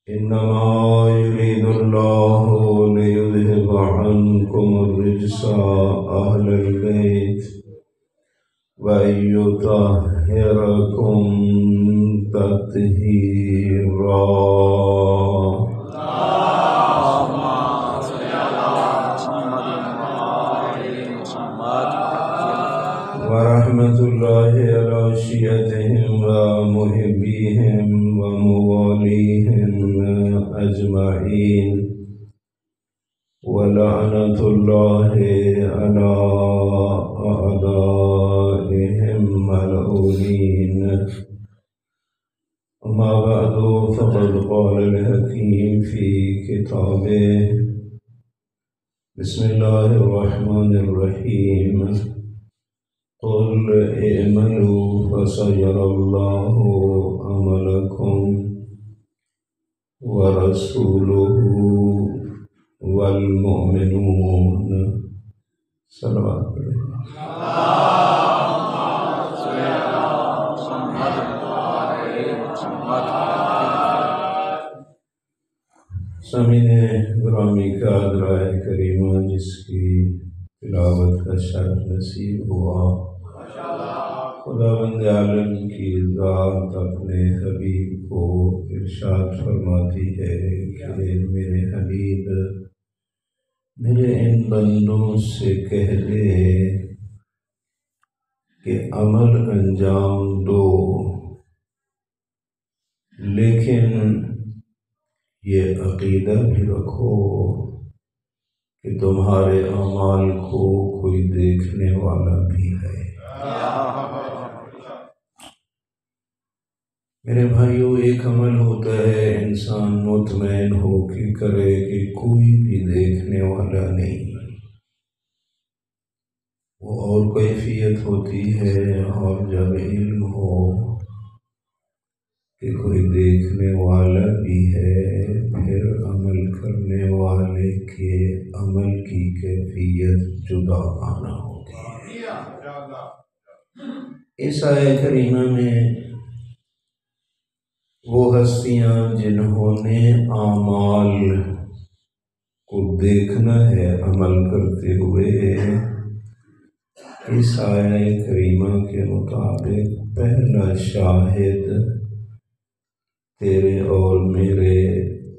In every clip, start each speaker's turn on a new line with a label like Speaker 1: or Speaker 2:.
Speaker 1: إنما يريد الله ليذهب عنكم الرجس أهل البيت وأن يطهركم تطهيرا. ورحمة الله على شيعتهم ومحبيهم ومواليهم أجمعين، ولعنة الله على أعدائهم ملعونين. أما بعد، فقد قال الحكيم في كتابه: بسم الله الرحمن الرحيم. قل اعملوا فسيرى الله عملكم ورسوله والمؤمنون. صلوات سامعین گرامی کا درائے کریمہ، جس کی تلاوت کا شرف نصیب ہوا، خداوند عالم کی ذات اپنے حبیب کو ارشاد فرماتی ہے کہ میرے حبیب میرے ان بندوں سے کہہ دے کہ عمل انجام دو، لیکن یہ عقیدہ بھی رکھو کہ تمہارے اعمال کو کوئی دیکھنے والا بھی ہے۔ میرے بھائیوں، ایک عمل ہوتا ہے انسان مطمئن ہو کے کرے کہ کوئی بھی دیکھنے والا نہیں، وہ اور کیفیت ہوتی ہے، اور جب علم ہو کہ کوئی دیکھنے والا بھی ہے، پھر عمل کرنے والے کے عمل کی کیفیت جدا آنا ہوتی ہے۔ اس آیت کریمہ میں وہ ہستیاں جنہوں نے اعمال کو دیکھنا ہے عمل کرتے ہوئے، اس آیت کریمہ کے مطابق پہلا شاہد تیرے اور میرے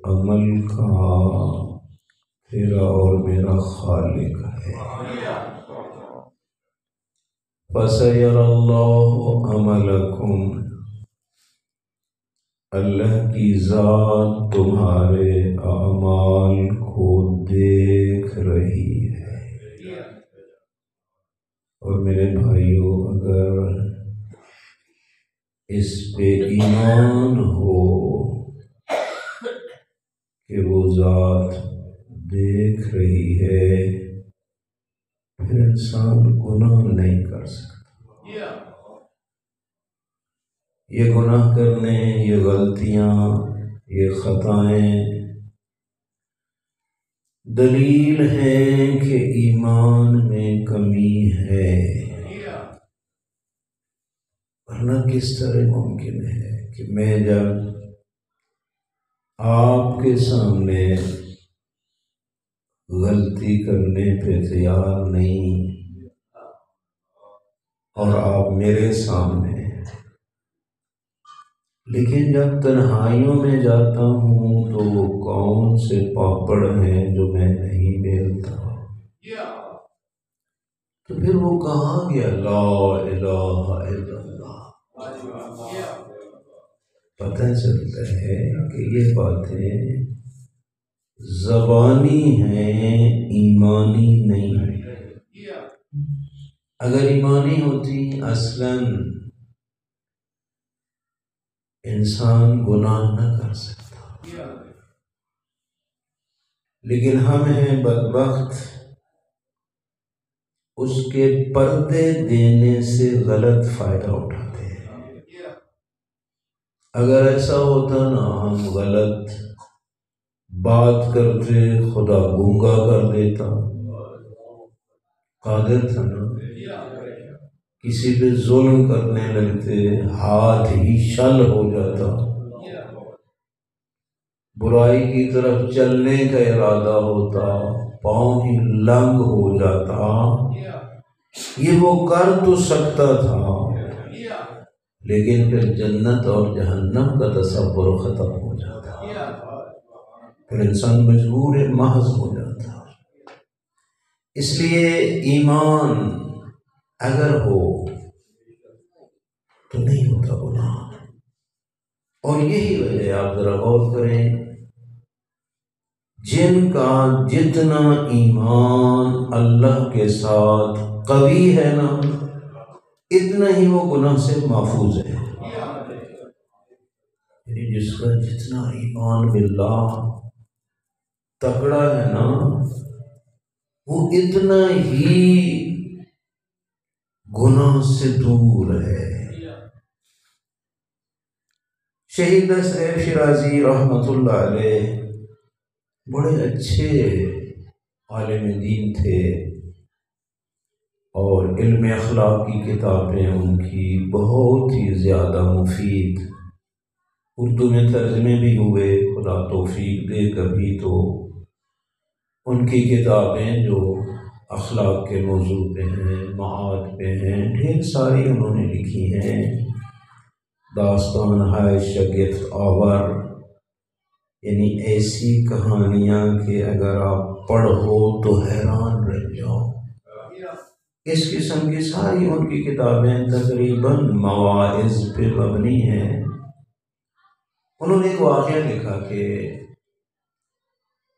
Speaker 1: عمل کا تیرا اور میرا خالق ہے۔ فَسَيَرَى اللَّهُ عَمَلَكُمْ، اللہ کی ذات تمہارے اعمال کو دیکھ رہی ہے۔ اور میرے بھائیوں، اگر اس پہ ایمان ہو کہ وہ ذات دیکھ رہی ہے، پھر انسان گناہ نہیں کر سکتا۔ یہ گناہ کرنے، یہ غلطیاں، یہ خطائیں دلیل ہیں کہ ایمان میں کمی ہے، ورنہ کس طرح ممکن ہے کہ میں جب آپ کے سامنے غلطی کرنے پہ تیار نہیں اور آپ میرے سامنے، لیکن جب تنہائیوں میں جاتا ہوں تو وہ کون سے پاپڑ ہیں جو میں نہیں بیلتا، تو پھر وہ کہاں گیا لا الہ الا اللہ۔ پتہ چلتا ہے کہ یہ باتیں زبانی ہیں، ایمانی نہیں ہیں۔ اگر ایمانی ہوتی اصلاً انسان گناہ نہ کر سکتا، لیکن ہم ہیں بدبخت، اس کے پردے دینے سے غلط فائدہ اٹھاتے ہیں۔ اگر ایسا ہوتا نا، ہم غلط بات کرتے، خدا گونگا کر دیتا، قادر تھا نا، کسی پہ ظلم کرنے لگتے ہاتھ ہی شل ہو جاتا، برائی کی طرف چلنے کا ارادہ ہوتا، پاؤں ہی لنگ ہو جاتا، یہ وہ کر تو سکتا تھا، لیکن پھر جنت اور جہنم کا تصور ختم ہو جاتا، پھر انسان مجبور محض ہو جاتا۔ اس لیے ایمان اگر ہو تو نہیں ہوتا گناہ، اور یہی وجہ آپ ذرا غور کریں، جن کا جتنا ایمان اللہ کے ساتھ قوی ہے نا، اتنا ہی وہ گناہ سے محفوظ ہے۔ یعنی جس کا جتنا ایمان باللہ تکڑا ہے نا، وہ اتنا ہی گناہ سے دور ہے۔ شہید سیف شیرازی رحمۃ اللہ علیہ بڑے اچھے عالم دین تھے، اور علم اخلاق کی کتابیں ان کی بہت ہی زیادہ مفید، اردو میں ترجمے بھی ہوئے، خدا توفیق دے کبھی تو ان کی کتابیں جو اخلاق کے موضوع پہ ہیں، معاد پہ ہیں، ڈھیر ساری انہوں نے لکھی ہیں۔ داستان ہے شگفت آور، یعنی ایسی کہانیاں کہ اگر آپ پڑھو تو حیران رہ جاؤ۔ اس قسم کی ساری ان کی کتابیں تقریباً مواعظ پہ مبنی ہیں۔ انہوں نے ایک واقعہ لکھا کہ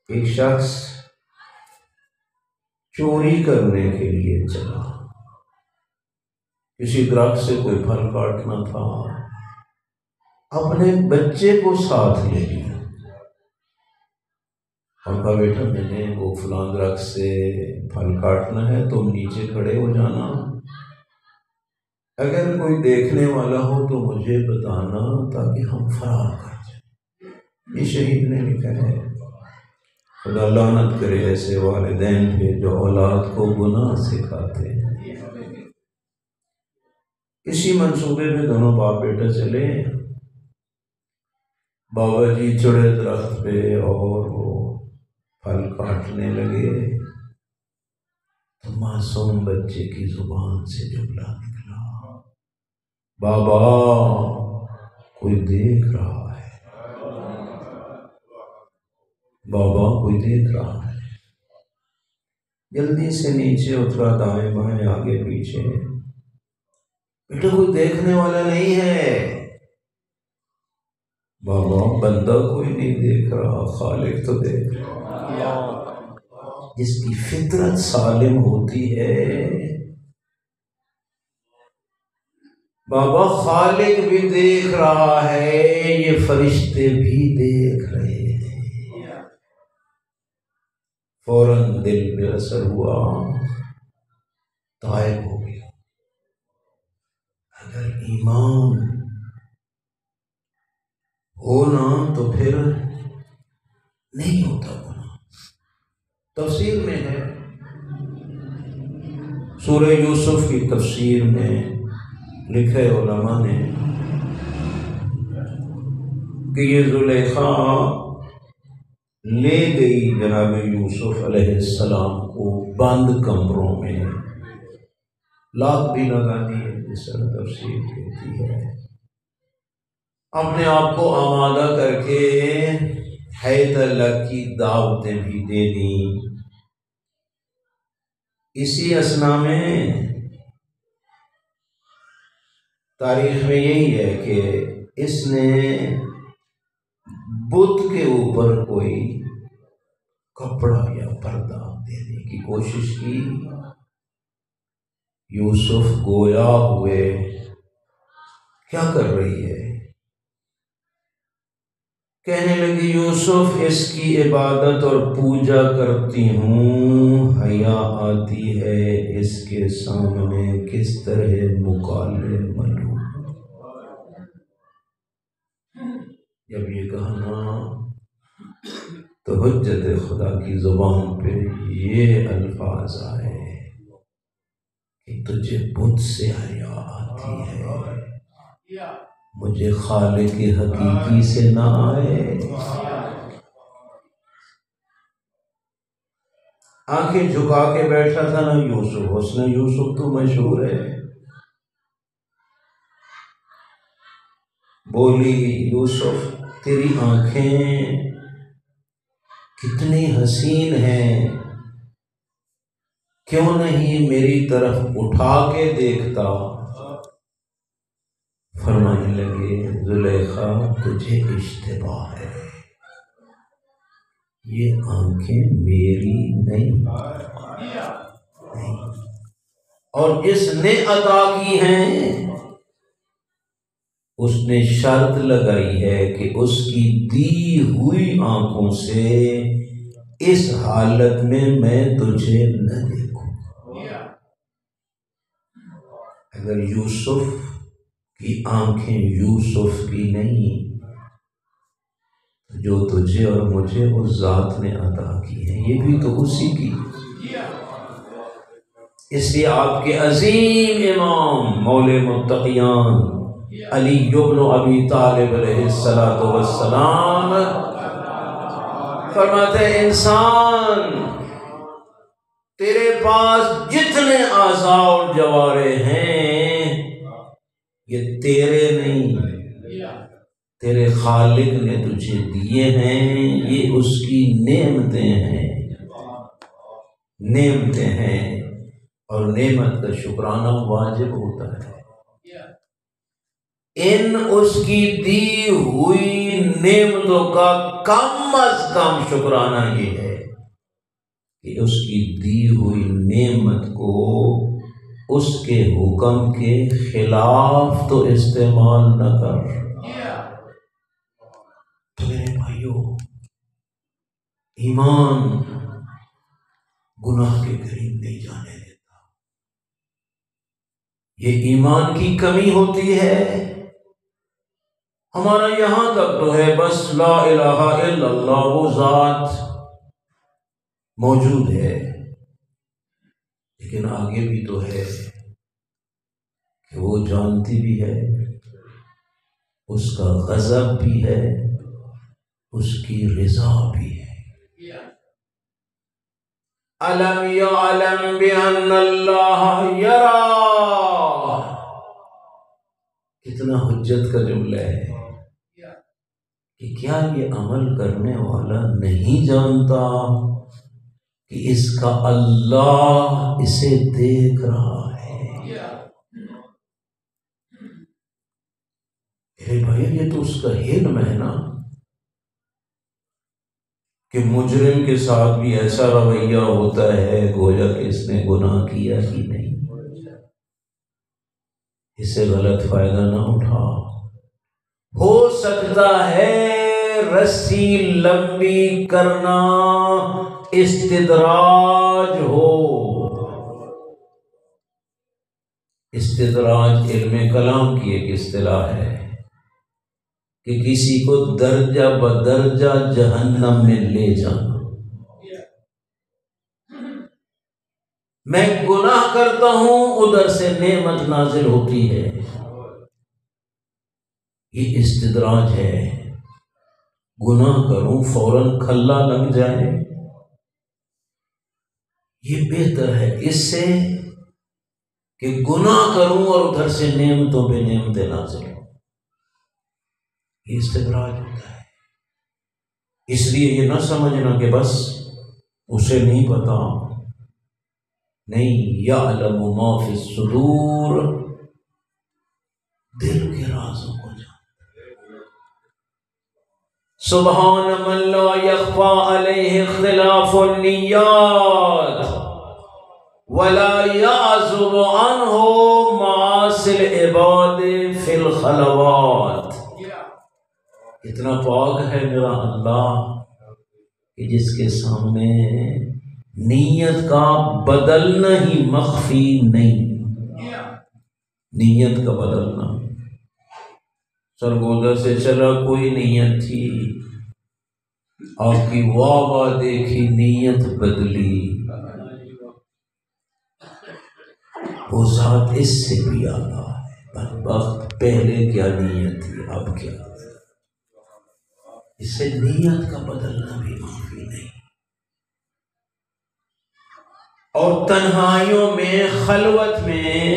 Speaker 1: ایک شخص چوری کرنے کے لیے چلا، کسی درخت سے کوئی پھل کاٹنا تھا، اپنے بچے کو ساتھ لے لیا اور کہا بیٹا میں نے وہ فلاں درخت سے پھل کاٹنا ہے، تم نیچے کھڑے ہو جانا، اگر کوئی دیکھنے والا ہو تو مجھے بتانا تاکہ ہم فرار کر جائیں۔ یہ شہید نے لکھا ہے۔ خدا لعنت کرے ایسے والدین پہ جو اولاد کو گناہ سکھاتے ہیں۔ اسی منصوبے میں دونوں باپ بیٹا چلے، بابا جی چڑھے درخت پہ اور وہ پھل کاٹنے لگے تو معصوم بچے کی زبان سے جملہ نکلا، بابا کوئی دیکھ رہا ہے، بابا کوئی دیکھ رہا ہے۔ جلدی سے نیچے اترا، دائیں بائیں آگے پیچھے، بیٹا کوئی دیکھنے والا نہیں ہے۔ بابا بندہ کوئی نہیں دیکھ رہا، خالق تو دیکھ رہا۔ جس کی فطرت سالم ہوتی ہے، بابا خالق بھی دیکھ رہا ہے، یہ فرشتے بھی دیکھ رہے ہیں۔ فوراً دل پہ اثر ہوا، طائب ہو گیا۔ اگر ایمان ہونا تو پھر نہیں ہوتا گناہ۔ تفسیر میں ہے، سورہ یوسف کی تفسیر میں لکھے علماء نے کہ یہ زلیخا لے گئی جناب یوسف علیہ السلام کو بند کمروں میں، لاک بھی لگا دیے، جس طرح تفسیر کہتی ہے، اپنے آپ کو آمادہ کر کے حیات اللہ کی دعوتیں بھی دے دیں۔ اسی اثنا میں تاریخ میں یہی ہے کہ اس نے بت کے اوپر کوئی کپڑا یا پردہ دینے کی کوشش کی۔ یوسف گویا ہوئے، کیا کر رہی ہے؟ کہنے لگی یوسف اس کی عبادت اور پوجا کرتی ہوں، حیا آتی ہے اس کے سامنے کس طرح مکالمہ لوں۔ جب یہ کہنا تو حجت خدا کی زبان پہ یہ الفاظ آئے کہ تجھے بت سے حیا آتی ہے، مجھے خالق حقیقی سے نہ آئے۔ آنکھیں جھکا کے بیٹھا تھا نا یوسف، حسن یوسف تو مشہور ہے. بولی یوسف تیری آنکھیں کتنی حسین ہیں، کیوں نہیں میری طرف اٹھا کے دیکھتا؟ فرمانے لگے زلیخا تجھے اشتباہ ہے، یہ آنکھیں میری نہیں اور جس نے عطا کی ہیں اس نے شرط لگائی ہے کہ اس کی دی ہوئی آنکھوں سے اس حالت میں تجھے نہ دیکھوں. اگر یوسف کی آنکھیں یوسف کی نہیں، جو تجھے اور مجھے اس ذات نے عطا کی ہے یہ بھی تو اسی کی. اس لیے آپ کے عظیم امام مولے متقیان علی بن ابی طالب علیہ السلام فرماتے ہیں انسان تیرے پاس جتنے اعضاء اور جوارح ہیں یہ تیرے نہیں، تیرے خالق نے تجھے دیے ہیں، یہ اس کی نعمتیں ہیں اور نعمت کا شکرانہ واجب ہوتا ہے. ان اس کی دی ہوئی نعمتوں کا کم از کم شکرانہ یہ ہے کہ اس کی دی ہوئی نعمت کو اس کے حکم کے خلاف تو استعمال نہ کر. تو میرے بھائیو، ایمان گناہ کے قریب نہیں جانے دیتا. یہ ایمان کی کمی ہوتی ہے. ہمارا یہاں تک تو ہے بس لا الہ الا اللہ وہ ذات موجود ہے، لیکن آگے بھی تو ہے کہ وہ جانتی بھی ہے، اس کا غضب بھی ہے، اس کی رضا بھی ہے. الم یعلم بان اللہ یرا، کتنا حجت کا جملہ ہے کہ کیا یہ عمل کرنے والا نہیں جانتا کہ اس کا اللہ اسے دیکھ رہا ہے. میرے بھائی یہ تو اس کا علم ہے نا کہ مجرم کے ساتھ بھی ایسا رویہ ہوتا ہے گویا کہ اس نے گناہ کیا ہی نہیں، اسے غلط فائدہ نہ اٹھا. ہو سکتا ہے رسی لمبی کرنا استدراج ہو. استدراج علم کلام کی ایک اصطلاح ہے کہ کسی کو درجہ بدرجہ جہنم میں لے جانا. میں گناہ کرتا ہوں ادھر سے نعمت نازل ہوتی ہے، یہ استدراج ہے. گناہ کروں فوراً کھلا لگ جائے، یہ بہتر ہے اس سے کہ گناہ کروں اور ادھر سے نعمتوں پہ نعمتیں نازل ہوں. یہ استدراج ہوتا ہے. اس لیے یہ نہ سمجھنا کہ بس اسے نہیں پتا، نہیں. یعلم ما فی الصدور، دل کے رازوں کو جانتا. سبحان من لا یخفی علیہ اختلاف النیات ولا یعزب عنہ معاصی العباد فی الخلوات. اتنا پاک ہے میرا اللہ کہ جس کے سامنے نیت کا بدلنا ہی مخفی نہیں. نیت کا بدلنا، سرگودا سے چلا کوئی نیت تھی، آپ کی واہ واہ دیکھی نیت بدلی. وہ ذات اس سے بھی آگاہ ہے. بدبخت پہلے کیا نیت تھی اب کیا. اس سے نیت کا بدلنا بھی معافی نہیں. اور تنہائیوں میں، خلوت میں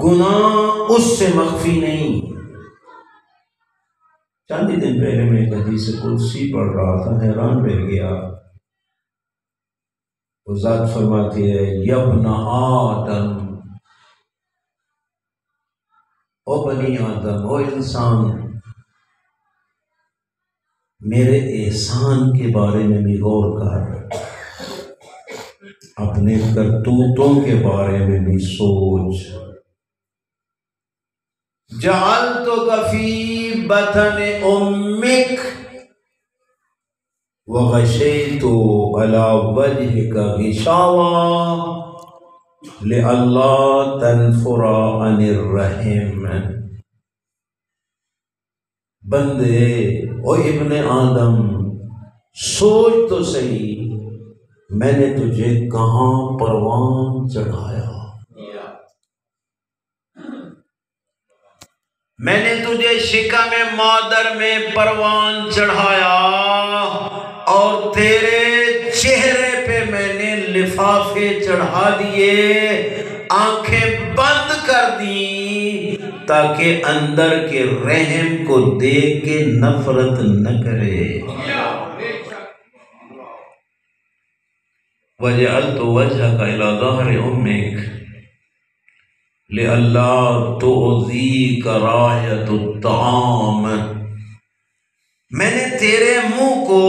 Speaker 1: گناہ اس سے مخفی نہیں۔ چند دن پہلے میں ایک حدیث قدسی پڑھ رہا تھا، حیران رہ گیا۔ وہ ذات فرماتی ہے، یبن آدم، او بنی آدم، او انسان، میرے احسان کے بارے میں بھی غور کر، اپنے کرتوتوں کے بارے میں بھی سوچ۔ جعلتک فی بطن امک وغشیت علی وجہک غشاوہ لئلا تنفر عن الرحم۔ بندے، او ابن آدم، سوچ تو صحیح، میں نے تجھے کہاں پروان چڑھایا؟ میں نے تجھے شکم مادر میں پروان چڑھایا، اور تیرے چہرے پہ میں نے لفافے چڑھا دیے، آنکھیں بند کر دی تاکہ اندر کے رحم کو دیکھ کے نفرت نہ کرے۔ وَجَعَلْتُ وَجْهَكَ إِلَى ظَهْرِ أُمِّكَ لِأَلَّا تُؤْذِيكَ رَائِحَةُ الطَّعَامِ۔ میں نے تیرے منہ کو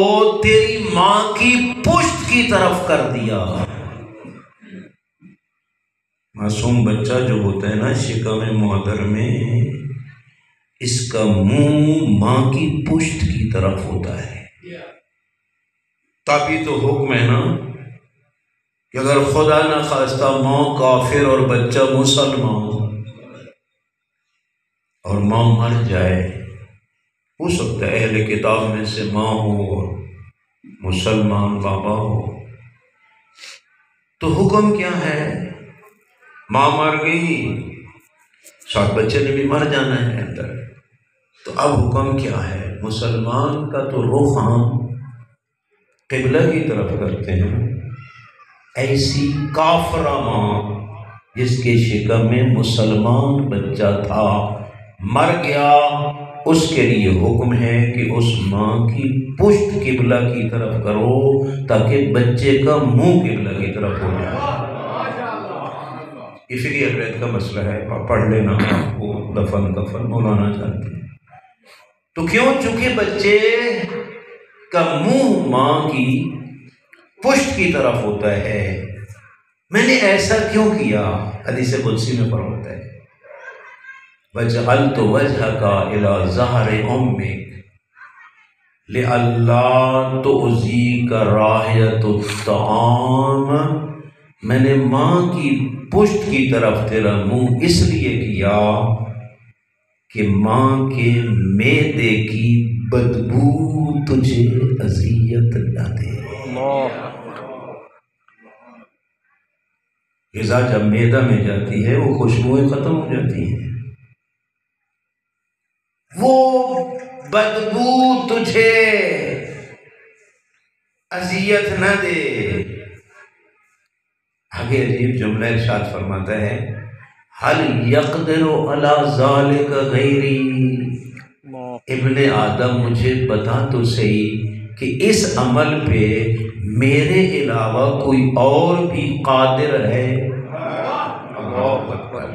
Speaker 1: تیری ماں کی پشت کی طرف کر دیا۔ معصوم بچہ جو ہوتا ہے نا شکم مادر میں، اس کا منہ ماں کی پشت کی طرف ہوتا ہے۔ تبھی تو حکم ہے نا کہ اگر خدا نہ خواستہ ماں کافر اور بچہ مسلمان اور ماں مر جائے، ہو سکتا ہے اہل کتاب میں سے ماں ہو اور مسلمان بابا ہو، تو حکم کیا ہے؟ ماں مر گئی، ساتھ بچے نے بھی مر جانا ہے اندر، تو اب حکم کیا ہے؟ مسلمان کا تو رخ ہم قبلہ کی طرف کرتے ہیں، ایسی کافرہ ماں جس کے شکم میں مسلمان بچہ تھا مر گیا، اس کے لیے حکم ہے کہ اس ماں کی پشت قبلہ کی طرف کرو تاکہ بچے کا منہ قبلہ کی طرف ہو جائے۔ اسی لیے عقیدت کا مسئلہ ہے، پڑھ لینا وہ دفن کفن مولانا جانتے ہیں۔ تو کیوں؟ چونکہ بچے کا منہ ماں کی پشت کی طرف ہوتا ہے۔ میں نے ایسا کیوں کیا؟ حدیث قدسی میں فرماتا ہے، وَجَعَلْتُ وَجْهَكَ إِلَى ظَهْرِ أُمِّكَ لِأَلَّا تُؤْذِيكَ رَائِحَةُ الطَّعَامِ۔ میں نے ماں کی پشت کی طرف تیرا منہ اس لیے کیا کہ ماں کے معدے کی بدبو تجھے اذیت نہ دے۔ غذا جب معدہ میں جاتی ہے وہ خوشبوئیں ختم ہو جاتی ہیں، وہ بدبو تجھے اذیت نہ دے۔ آگے عجیب جملہ ارشاد فرماتا ہے، هل يقدر على ذلك غیری۔ ابن آدم مجھے بتا تو صحیح کہ اس عمل پہ میرے علاوہ کوئی اور بھی قادر ہے؟ اللہ اکبر۔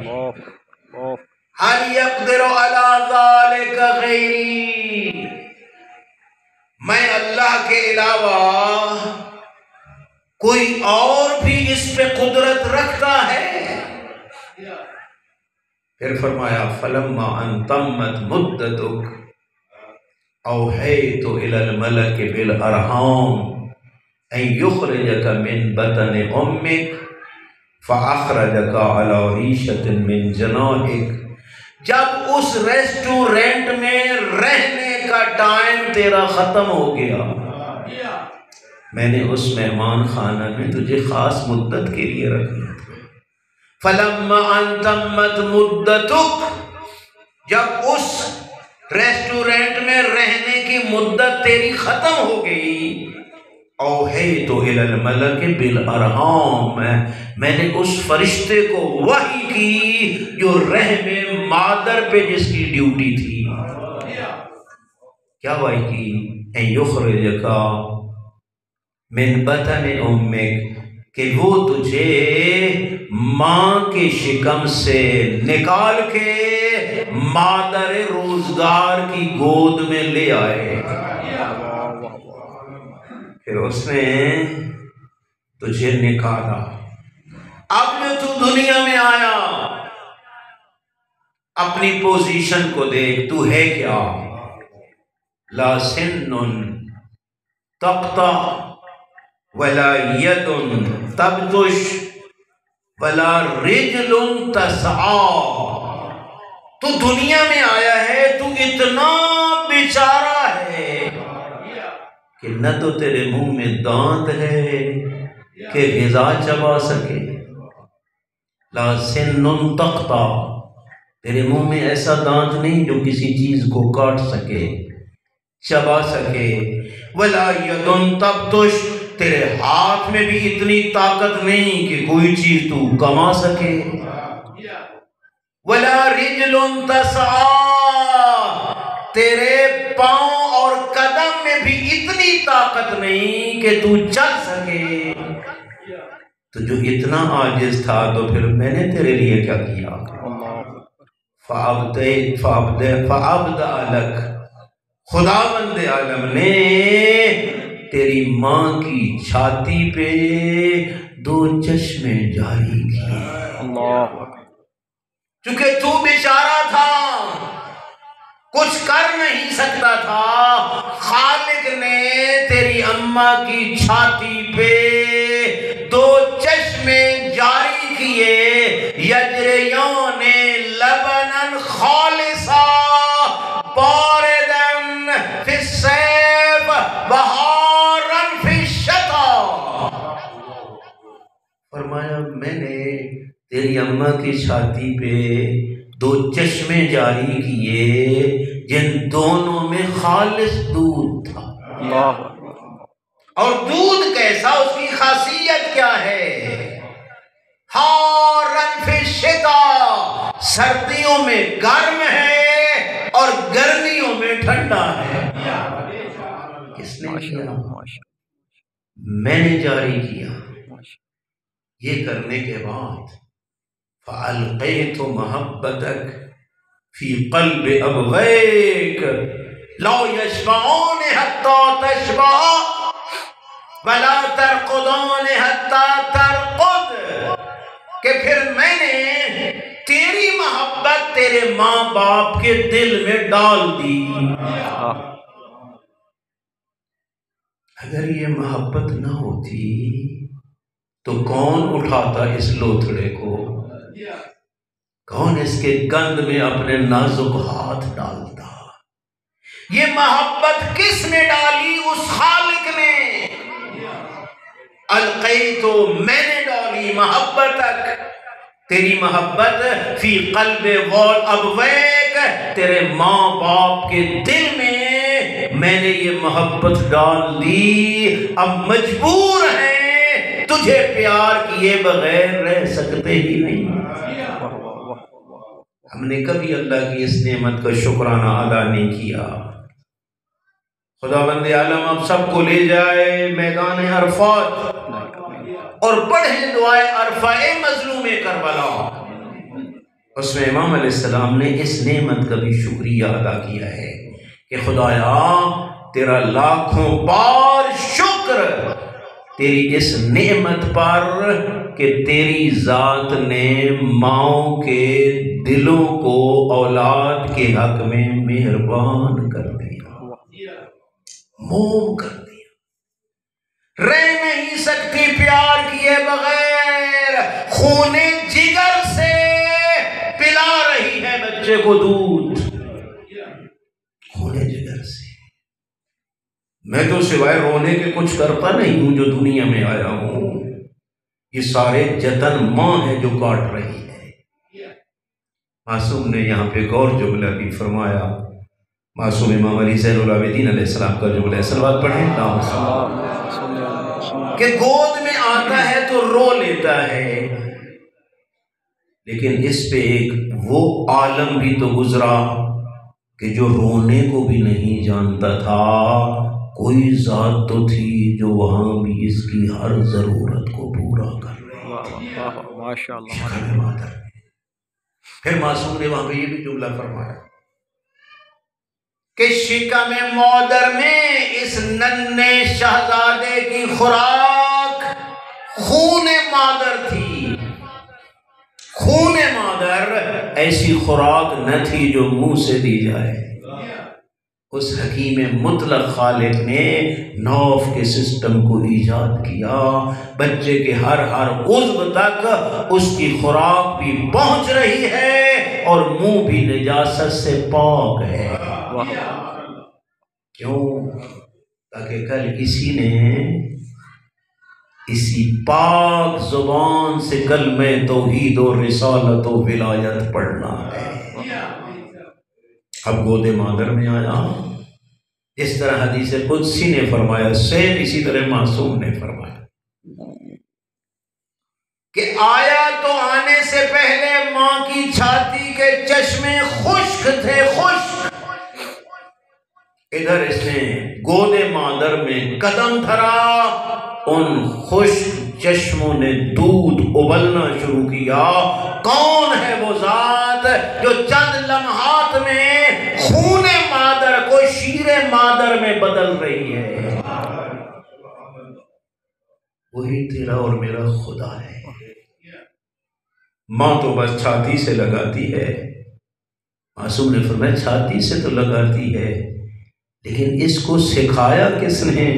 Speaker 1: هل يقدر على ذلك غیری، میں اللہ کے علاوہ کوئی اور بھی اس پہ قدرت رکھتا ہے؟ پھر فرمایا فلما ان تمت مدتک اوحیت الی الملک بالارحام ان یخرجک من بطن امک فاخرجک علی ریشۃ من جناحک۔ جب اس ریسٹورینٹ میں رہنے کا ٹائم تیرا ختم ہو گیا، میں نے اس مہمان خانہ میں تجھے خاص مدت کے لیے رکھ دیا۔ فلما ان تمت مدتک، جب اس ریسٹورینٹ میں رہنے کی مدت تیری ختم ہو گئی، اوحیت الی الملک بالارحام، میں نے اس فرشتے کو وحی کی جو رحم مادر پہ جس کی ڈیوٹی تھی۔ کیا وحی کی؟ ان یخرجک من بطن امک، کہ وہ تجھے ماں کے شکم سے نکال کے مادر روزگار کی گود میں لے آئے۔ پھر اس نے تجھے نکالا۔ اب جو تو دنیا میں آیا، اپنی پوزیشن کو دیکھ، تو ہے کیا؟ لا سن تقطع ولا ید تبطش ولا رجل تسعى۔ تو دنیا میں آیا ہے، تو اتنا بیچارہ ہے کہ نہ تو تیرے منہ میں دانت ہے کہ غذا چبا سکے۔ لا سن تقطع، تیرے منہ میں ایسا دانت نہیں جو کسی چیز کو کاٹ سکے، چبا سکے۔ ولا ید تبطش، تیرے ہاتھ میں بھی اتنی طاقت نہیں کہ کوئی چیز تو کما سکے۔ ولا رجل تسعى، تیرے پاؤں اور قدم میں بھی اتنی طاقت نہیں کہ تو چل سکے۔ تو جو اتنا عاجز تھا تو پھر میں نے تیرے لیے کیا کیا؟ فَأَبْدَأَ لَكَ، خداوند عالم نے تیری ماں کی چھاتی پہ 2 چشمے جاری کیے۔ چونکہ تو بیچارہ تھا، کچھ کر نہیں سکتا تھا، خالق نے تیری اماں کی چھاتی پہ 2 چشمے جاری کیے، یجریان لبنا خالصا باردا فی الصیف بہارا فی الشتاء۔ فرمایا میں نے تیری اماں کی چھاتی پہ 2 چشمے جاری کیے جن دونوں میں خالص دودھ تھا۔ اور دودھ کیسا، اس کی خاصیت کیا ہے؟ حارن فی الشتاء، سردیوں میں گرم ہے اور گرمیوں میں ٹھنڈا ہے۔ کس نے کیا؟ میں نے جاری کیا۔ یہ کرنے کے بعد فَأَلْقَيْتُ مَحَبَّتَكَ فِي قَلْبِ أَبْوَيْكَ لَوْ يَشْبَعُونَ حَتَّى تَشْبَعَ وَلَا تَرْقُدُونَ حَتَّى تَرْقُدْ، کہ پھر میں نے تیری محبت تیرے ماں باپ کے دل میں ڈال دی۔ اگر یہ محبت نہ ہوتی تو کون اٹھاتا اس لوتھڑے کو؟ کون اس کے گند میں اپنے نازک ہاتھ ڈالتا؟ یہ محبت کس نے ڈالی؟ اس خالق نے۔ القیتو، میں نے ڈالی، محبتک، تیری محبت، فی قلب ابویک، تیرے ماں باپ کے دل میں نے یہ محبت ڈال دی۔ اب مجبور ہیں، تجھے پیار کیے بغیر رہ سکتے ہی نہیں۔ ہم نے کبھی اللہ کی اس نعمت کا شکرانہ ادا نہیں کیا۔ خداوند عالم اب سب کو لے جائے میدان عرفات اور پڑھیں دعائے عرفہ مظلوم کربلا۔ اس میں امام علیہ السلام نے اس نعمت کا بھی شکریہ ادا کیا ہے کہ خدایا تیرا لاکھوں بار شکر تیری اس نعمت پر کہ تیری ذات نے ماؤں کے دلوں کو اولاد کے حق میں مہربان کر دیا، موم کر دیا، رہ نہیں سکتی پیار کیے بغیر، خون جگر سے پلا رہی ہے بچے کو دودھ، خون جگر سے۔ میں تو سوائے رونے کے کچھ کرتا نہیں ہوں جو دنیا میں آیا ہوں، یہ سارے جتن ماں ہے جو کاٹ رہی ہے۔ معصوم نے یہاں پہ ایک اور جملہ بھی فرمایا، معصوم امام علی زین العابدین علیہ السلام کا جملہ ہے، صلوات پڑھیں۔ کہ گود میں آتا ہے تو رو لیتا ہے، لیکن اس پہ ایک وہ عالم بھی تو گزرا کہ جو رونے کو بھی نہیں جانتا تھا، کوئی ذات تو تھی جو وہاں بھی اس کی ہر ضرورت کو پورا کر رہی تھی۔
Speaker 2: ماشاء اللہ۔
Speaker 1: شکم مادر۔ پھر معصوم نے وہاں پہ یہ بھی جملہ فرمایا کہ شکم مادر میں اس ننھے شہزادے کی خوراک خون مادر تھی۔ خون مادر ایسی خوراک نہ تھی جو منہ سے دی جائے۔ اس حکیم مطلق خالق نے نوف کے سسٹم کو ایجاد کیا، بچے کے ہر عضو تک اس کی خوراک بھی پہنچ رہی ہے اور منہ بھی نجاست سے پاک ہے۔ کیوں؟ تاکہ کل کسی نے اسی پاک زبان سے کلمہ توحید و رسالت و ولایت پڑھنا ہے۔ اب گود مادر میں آیا، اس طرح حدیث قدسی نے فرمایا، سیم اسی طرح معصوم نے فرمایا کہ آیا تو آنے سے پہلے ماں کی چھاتی کے چشمے خشک تھے، خشک۔ ادھر اس نے گود مادر میں قدم دھرا، ان خشک چشموں نے دودھ ابلنا شروع کیا۔ کون ہے وہ ذات جو چند لمحات میں خون مادر کو شیر مادر میں بدل رہی ہے؟ وہی تیرا اور میرا خدا ہے۔ ماں تو بس چھاتی سے لگاتی ہے، معصوم نے فرمایا چھاتی سے تو لگاتی ہے، لیکن اس کو سکھایا کس نے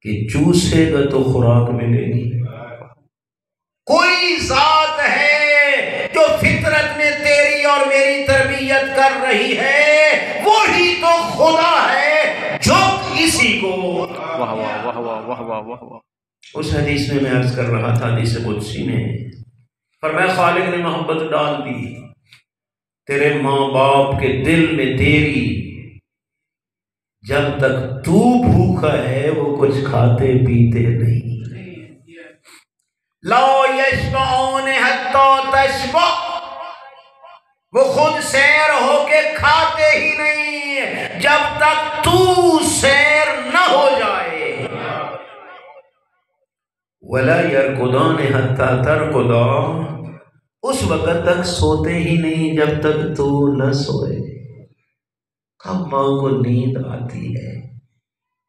Speaker 1: کہ چوسے گا تو خوراک ملے گی۔ کوئی ذات ہے جو فطرت میں تیری اور میری تربیت کر رہی ہے، وہی تو خدا ہے جو اسی کو
Speaker 2: واہ واہ واہ واہ واہ واہ واہ واہ۔
Speaker 1: اس حدیث میں عرض کر رہا تھا، حدیث قدسی میں فرمایا خالق نے محبت ڈال دی تیرے ماں باپ کے دل میں تیری، جب تک تو بھوکا ہے وہ کچھ کھاتے پیتے نہیں۔ لا یشبعون حتی تشبع، وہ خود سیر ہو کے کھاتے ہی نہیں جب تک تو سیر نہ ہو جائے۔ ولا یرقدان حتی ترقدا، اس وقت تک سوتے ہی نہیں جب تک تو نہ سوئے۔ کب ماں کو نیند آتی ہے؟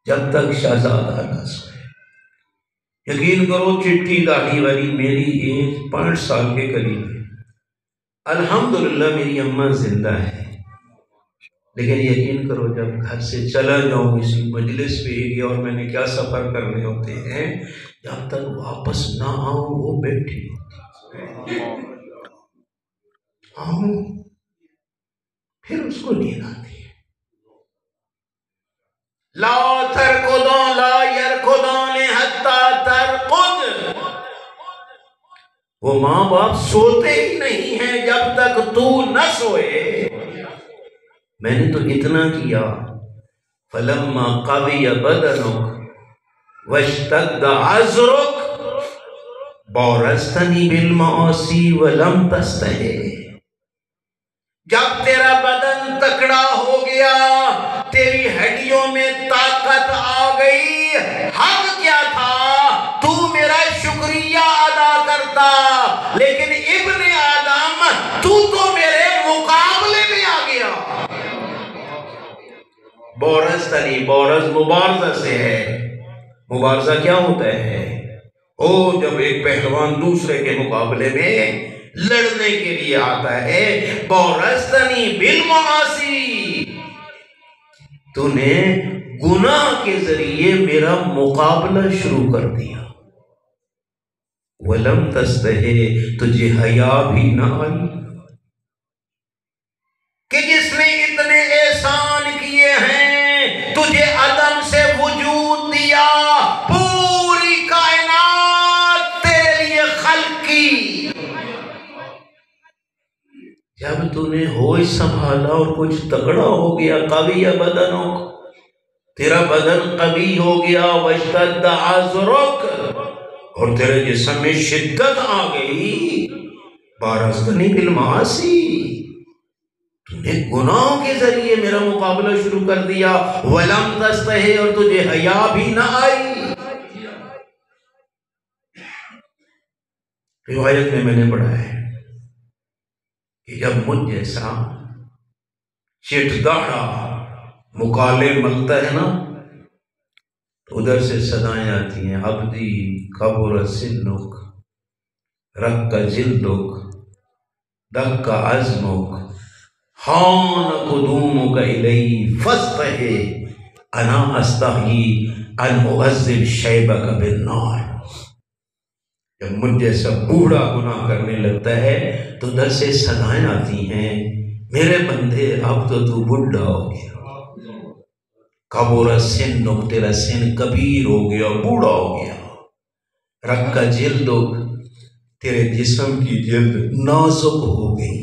Speaker 1: جب تک شہزادہ نہ سوئے۔ یقین کرو چٹھی داڑھی والی میری ایج 5 سال کے قریب ہے، الحمدللہ میری اماں زندہ ہے، لیکن یقین کرو جب گھر سے چلا جاؤں اسی مجلس پہ ہی، اور میں نے کیا سفر کرنے ہوتے ہیں، جب تک واپس نہ آؤں وہ بیٹھی ہوتی، آؤں پھر اس کو نیند آتی ہے۔ لا ترقدوا لا یرقدان حتی ترقد، وہ ماں باپ سوتے ہی نہیں ہیں جب تک تو نہ سوئے۔ میں نے تو اتنا کیا، فلما قوی بدنک واشتد عذرک بارزتنی بالمعاصی ولم تستحی، جب تیرا بدن تکڑا ہو گیا، تیری ہڈیوں میں طاقت آ گئی، حق کیا تھا تو میرا شکریہ ادا کرتا، لیکن ابن آدم تو میرے مقابلے میں آ گیا۔ بورزتنی، بورز مبارزہ سے ہے۔ مبارزہ کیا ہوتا ہے؟ جب ایک پہلوان دوسرے کے مقابلے میں لڑنے کے لیے آتا ہے۔ بورزتنی بالمعاصی، تو نے گناہ کے ذریعے میرا مقابلہ شروع کر دیا۔ ولم تستحی، تجھے حیا بھی نہ آئی کہ جس نے اتنے احسان کیے ہیں، تجھے عدم سے وجود دیا، پوری کائنات تیرے لیے خلق کی، جب تو نے ہوش سنبھالا اور کچھ تگڑا ہو گیا، قوی بدنوں، تیرا بدن قوی ہو گیا، واشتد عذرک، اور تیرے جسم میں شدت آ گئی، بارزتنی بالمعاصی، تو نے گناہوں کے ذریعے میرا مقابلہ شروع کر دیا، ولم تستحی، اور تجھے حیا بھی نہ آئی۔ روایت میں نے پڑھا ہے کہ جب مجھ جیسا چٹ داڑا مکالے ملتا ہے نا، تو ادھر سے صدائیں آتی ہیں، عبدی کبر سنک، رق جلدک، دق عزمک، حان قدومک الی فاستحی انا استحی ان اعذب شیبک بالنار۔ جب مجھ جیسا بوڑھا گناہ کرنے لگتا ہے تو ادھر سے صدائیں آتی ہیں، میرے بندے اب تو بوڑھا ہو گیا، کبر سنک، تیرا سن کبیر ہو گیا، بوڑھا ہو گیا، رق جلدک، تیرے جسم کی جلد نازک ہو گئی،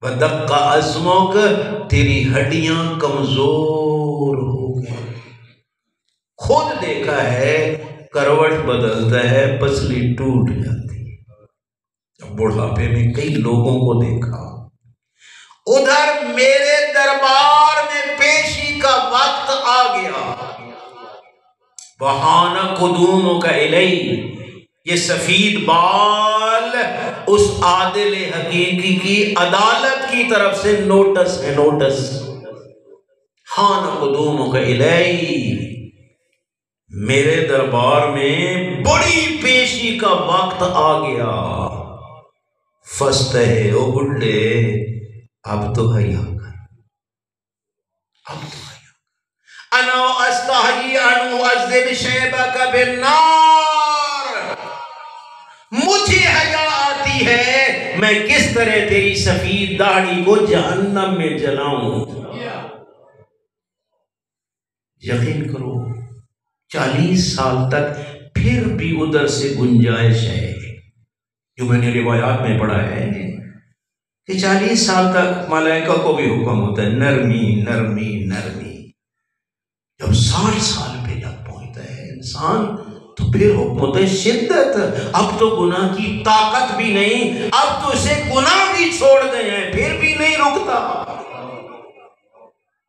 Speaker 1: وَدَقَّ عَزْمُكَ، تیری ہڈیاں کمزور ہو گئی۔ خود دیکھا ہے کروٹ بدلتا ہے پسلی ٹوٹ جاتی ہے، بڑھاپے میں کئی لوگوں کو دیکھا۔ ادھر میرے دربار میں پیشی کا وقت آ گیا، وَحَانَ قُدُومُكَ إِلَيْهِ، یہ سفید بال اس عادل حقیقی کی عدالت کی طرف سے نوٹس ہے، نوٹس، حَانَ قُدُومُكَ إِلَيْهِ، میرے دربار میں بڑی پیشی کا وقت آ گیا، فاستحی، او بڈھے اب تو حیا کر، اب تو حیا کر، انا استحی ان اعذب شیبک بالنار، مجھے حیا آتی ہے میں کس طرح تیری سفید داڑھی کو جہنم میں جلاؤں۔ یقین کرو 40 سال تک پھر بھی ادھر سے گنجائش ہے، جو میں نے روایات میں پڑھا ہے کہ 40 سال تک ملائکہ کو بھی حکم ہوتا ہے نرمی نرمی نرمی، جب 60 سال پہ جب پہنچتا ہے انسان تو پھر حکم ہوتا ہے شدت، اب تو گناہ کی طاقت بھی نہیں، اب تو اسے گناہ بھی چھوڑ گئے ہیں پھر بھی نہیں رکتا،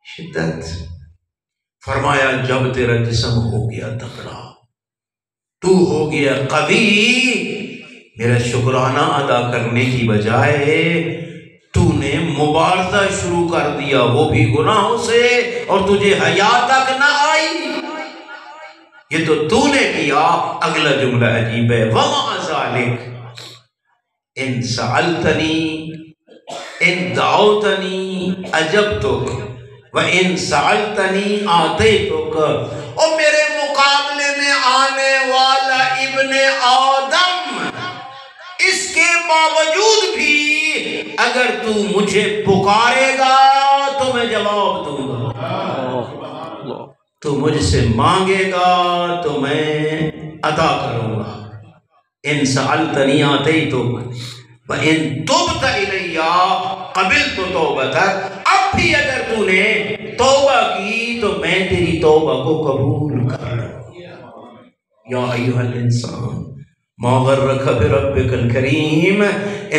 Speaker 1: شدت۔ فرمایا جب تیرا جسم ہو گیا تکڑا، تو ہو گیا قوی، میرا شکرانہ ادا کرنے کی بجائے تو نے مبارزہ شروع کر دیا، وہ بھی گناہوں سے، اور تجھے حیا تک نہ آئی، یہ تو نے کیا۔ اگلا جملہ عجیب ہے، وَمَعَ ذَلِكَ إِن سَأَلْتَنِي إِن دَعَوْتَنِي أَجَبْتُكَ وَإِن سَأَلْتَنِي آتَيْتُكَ، اور میرے مقابلے میں آنے والا ابن آدم، اس کے باوجود بھی اگر تو مجھے پکارے گا تو میں جواب دوں گا، تو مجھ سے مانگے گا تو میں عطا کروں گا۔ إِن سَأَلْتَنِي آتَيْتُكَ وَإِن تُبْتَ إِلَيَّ قَبِلْتُ تَوْبَتَكَ، اب بھی اگر تو نے توبہ کی تو میں تیری توبہ کو قبول کر لوں۔ یا ایھا الانسان ما غرک بربک الکریم،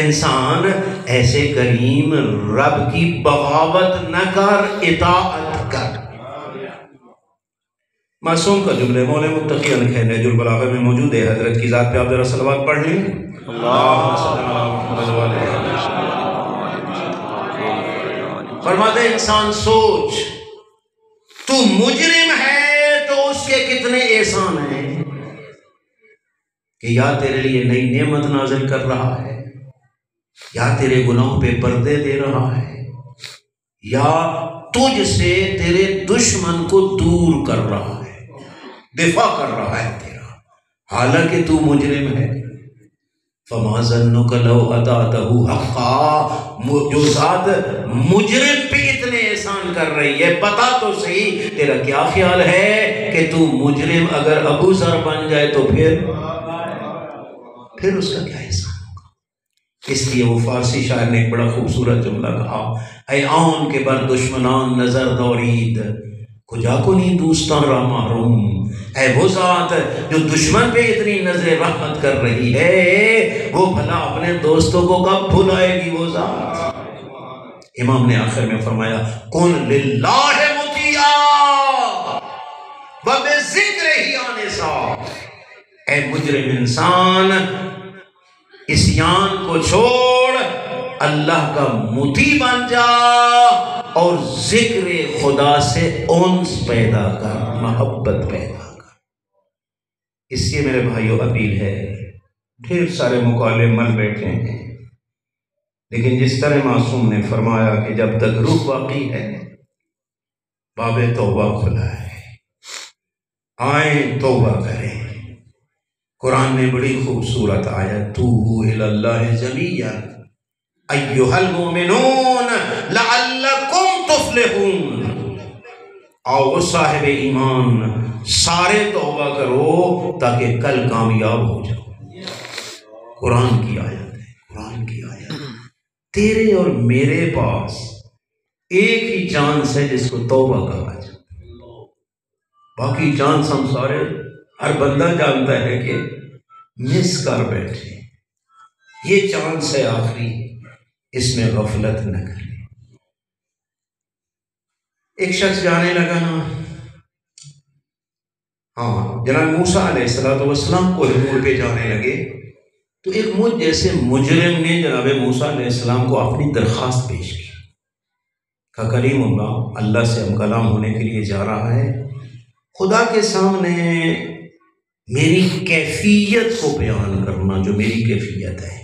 Speaker 1: انسان ایسے کریم رب کی بغاوت نہ کر، اطاعت کر۔ معصوم کا جملے مولا متقی ہے، نہج البلاغہ میں موجود ہے، حضرت کی ذات پہ آپ ذرا صلوات پڑھ لیں۔ فرماتے انسان سوچ، تو مجرم ہے تو اس کے کتنے احسان ہیں، کہ یا تیرے لیے نئی نعمت نازل کر رہا ہے، یا تیرے گناہوں پہ پردے دے رہا ہے، یا تجھ سے تیرے دشمن کو دور کر رہا ہے، دفاع کر رہا ہے تیرا، حالانکہ تو مجرم ہے۔ فَمَا ظَنُّكَ لَوْ أَطَعْتَهُ حَقًّا، جو ذات مجرم پہ اتنے احسان کر رہی ہے، پتا تو صحیح تیرا کیا خیال ہے کہ تو مجرم اگر ابو ذر بن جائے تو پھر اس کا کیا احسان ہوگا۔ اس لیے وہ فارسی شاعر نے ایک بڑا خوبصورت جملہ کہا، اے آن کے بر دشمنان نظر دورید، کجا کو نہیں دوستان را محروم، اے وہ ذات جو دشمن پہ اتنی نظر رحمت کر رہی ہے، وہ بھلا اپنے دوستوں کو کب بھلائے گی وہ ذات؟ امام نے آخر میں فرمایا کن للہ مطیعا وبذکرہ آنسا، اے مجرم انسان عصیان کو چھوڑ، اللہ کا مطیع بن جا اور ذکر خدا سے انس پیدا کر، محبت پیدا کر۔ اس سے میرے بھائیوں اپیل ہے، ڈھیر سارے مقالے مل بیٹھے ہیں، لیکن جس طرح معصوم نے فرمایا کہ جب تک روح باقی ہے باب توبہ کھلا ہے، آئیں توبہ کریں۔ قرآن میں بڑی خوبصورت آیت توبوا الی اللہ جمیعا ایھا المؤمنون لعلکم تفلحون، آؤ صاحب ایمان سارے توبہ کرو تاکہ کل کامیاب ہو جاؤ۔ قرآن کی آیت ہے، قرآن کی آیت۔ تیرے اور میرے پاس ایک ہی چانس ہے جس کو توبہ کہا جائے، باقی چانس ہم سارے ہر بندہ جانتا ہے کہ مس کر بیٹھے۔ یہ چانس ہے آخری، اس میں غفلت نہ کریں۔ ایک شخص جانے لگا نا، جناب موسیٰ علیہ السلام کو حضور پہ جانے لگے تو ایک مجھ جیسے مجرم نے جناب موسیٰ علیہ السلام کو اپنی درخواست پیش کی، کہا کریم اللہ، اللہ سے ہم کلام ہونے کے لیے جا رہا ہے، خدا کے سامنے میری کیفیت کو بیان کرنا، جو میری کیفیت ہے۔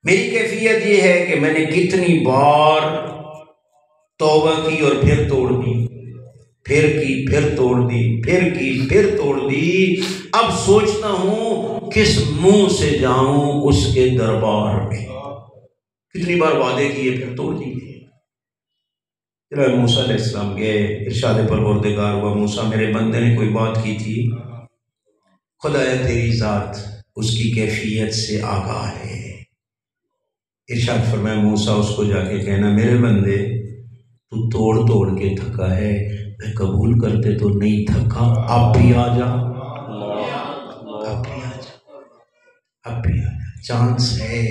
Speaker 1: میری کیفیت یہ ہے کہ میں نے کتنی بار توبہ کی اور پھر توڑ دی، پھر کی پھر توڑ دی، پھر کی پھر توڑ دی، اب سوچتا ہوں کس منہ سے جاؤں اس کے دربار میں۔ کتنی بار وعدے کیے پھر توڑ دیے۔ جناب موسیٰ علیہ السلام گئے، ارشاد پروردگار ہوا موسیٰ میرے بندے نے کوئی بات کی تھی، خدایا تیری ذات اس کی کیفیت سے آگاہ ہے۔ ارشاد فرمایا موسیٰ اس کو جا کے کہنا میرے بندے تو توڑ توڑ کے تھکا ہے، میں قبول کرتے تو نہیں تھکا، اب بھی آ جا، اب بھی آ جا، اب بھی آ جا، چانس ہے،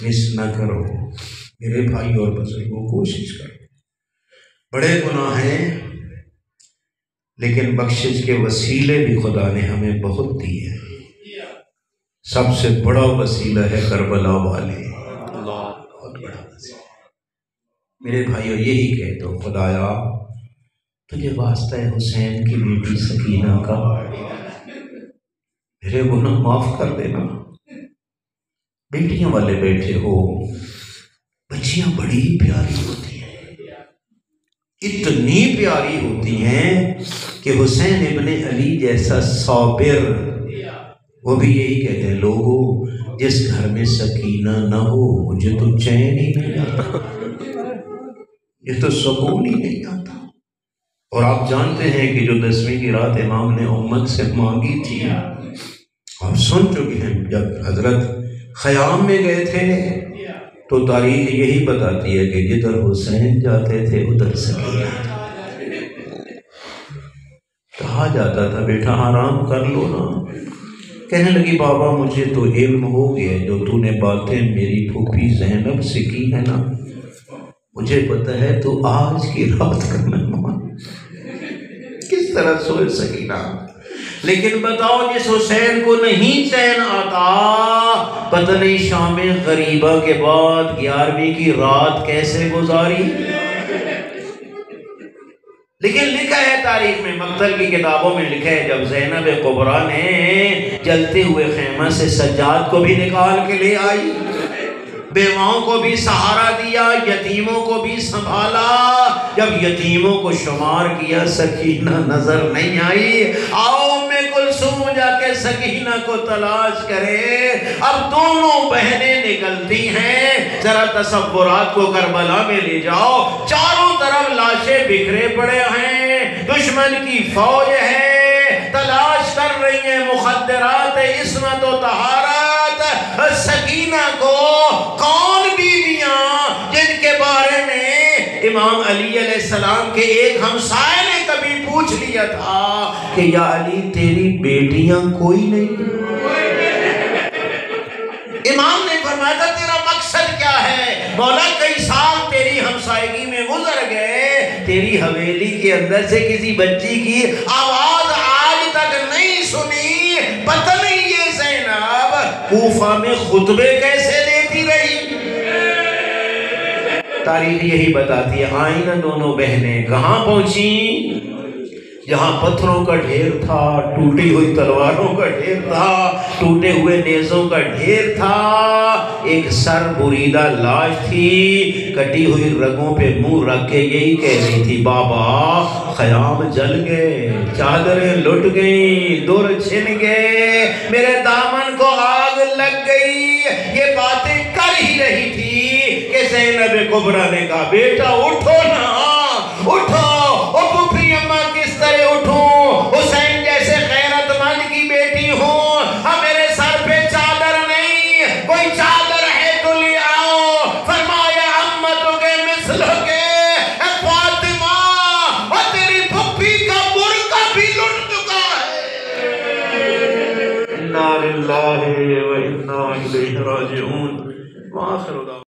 Speaker 1: مس نہ کرو۔ میرے بھائی اور بزرگوں کوشش کرو، بڑے گناہ ہیں لیکن بخشش کے وسیلے بھی خدا نے ہمیں بہت دیے ہیں۔ سب سے بڑا وسیلہ ہے کربلا والے، بہت بڑا وسیلہ۔ میرے بھائیو یہی کہہ دو خدایا تجھے واسطہ ہے حسین کی بیٹی سکینہ کا میرے گناہ معاف کر دینا۔ بیٹیاں والے بیٹھے ہو، بچیاں بڑی پیاری ہوتی ہیں، اتنی پیاری ہوتی ہیں کہ حسین ابن علی جیسا صابر وہ بھی یہی کہتے ہیں لوگوں جس گھر میں سکینہ نہ ہو مجھے تو چین ہی نہیں آتا، یہ تو سکون ہی نہیں آتا۔ اور آپ جانتے ہیں کہ جو 10ویں کی رات امام نے امت سے مانگی تھی آپ سن چکے ہیں، جب حضرت خیام میں گئے تھے تو تاریخ یہی بتاتی ہے کہ جدھر حسین جاتے تھے ادھر سکینہ کہا جاتا تھا بیٹا آرام کر لو نا۔ کہنے لگی بابا مجھے تو علم ہو گیا، جو تو نے باتیں میری پھوپھی زینب سے کی ہے نا مجھے پتہ ہے تو آج کی رات کا مہمان کس طرح سوئے سکینہ۔ لیکن بتاؤ جس حسین کو نہیں چین آتا پتہ نہیں شام غریبہ کے بعد 11ویں کی رات کیسے گزاری۔ لیکن لکھا ہے تاریخ میں، مقتل کی کتابوں میں لکھا ہے جب زینب کبریٰ نے جلتے ہوئے خیمہ سے سجاد کو بھی نکال کے لے آئی، بیواؤں کو بھی سہارا دیا، یتیموں کو بھی سنبھالا، جب یتیموں کو شمار کیا سکینہ نظر نہیں آئی۔ آؤ کلثوم جا کے سکینہ کو تلاش کرے۔ اب دونوں بہنیں نکلتی ہیں، ذرا تصورات کو کربلا میں لے جاؤ، چاروں طرف لاشیں بکھرے پڑے ہیں، دشمن کی فوج ہے، تلاش کر رہی ہیں مخدرات عصمت و طہارت۔ سکینہ کو کون بیویاں جن کے بارے میں امام علی علیہ السلام کے ایک ہمسائے نے کبھی پوچھ لیا تھا کہ یا علی تیری بیٹیاں کوئی نہیں؟ امام نے فرمایا تھا تیرا مقصد کیا ہے؟ مولا کئی سال تیری ہمسائیگی میں گزر گئے، تیری حویلی کے اندر سے کسی بچی کی آواز آج تک نہیں سنی، پتہ نہیں یہ زینب کوفہ میں خطبے کیسے دیتی رہی۔ تاریخ یہی بتاتی ہے، آئیں نا دونوں بہنیں، کہاں پہنچیں؟ جہاں پتھروں کا ڈھیر تھا، ٹوٹی ہوئی تلواروں کا ڈھیر تھا، ٹوٹے ہوئے نیزوں کا ڈھیر تھا، ایک سر بریدہ لاش تھی، کٹی ہوئی رگوں پہ منہ رکھ کے یہی کہہ رہی تھی بابا خیام جل گئے، چادریں لٹ گئیں، دور چھن گئے، میرے دامن کو آگ لگ گئی۔ یہ باتیں کر ہی رہی تھی کہ زینب کبریٰ نے کہا بیٹا اٹھو نا، اٹھو، او پھوپھی اماں کس طرح اٹھوں، حسین جیسے غیرت مند کی بیٹی ہوں، اب میرے سر پہ چادر نہیں، کوئی چادر ہے تو لے آؤ۔ فرمایا امتوں کے مثل کے اے فاطمہ، اور تیری پھوپھی کا برقع بھی لٹ چکا ہے۔ انا للہ و انا الیہ راجعون۔ وآخر دعوانا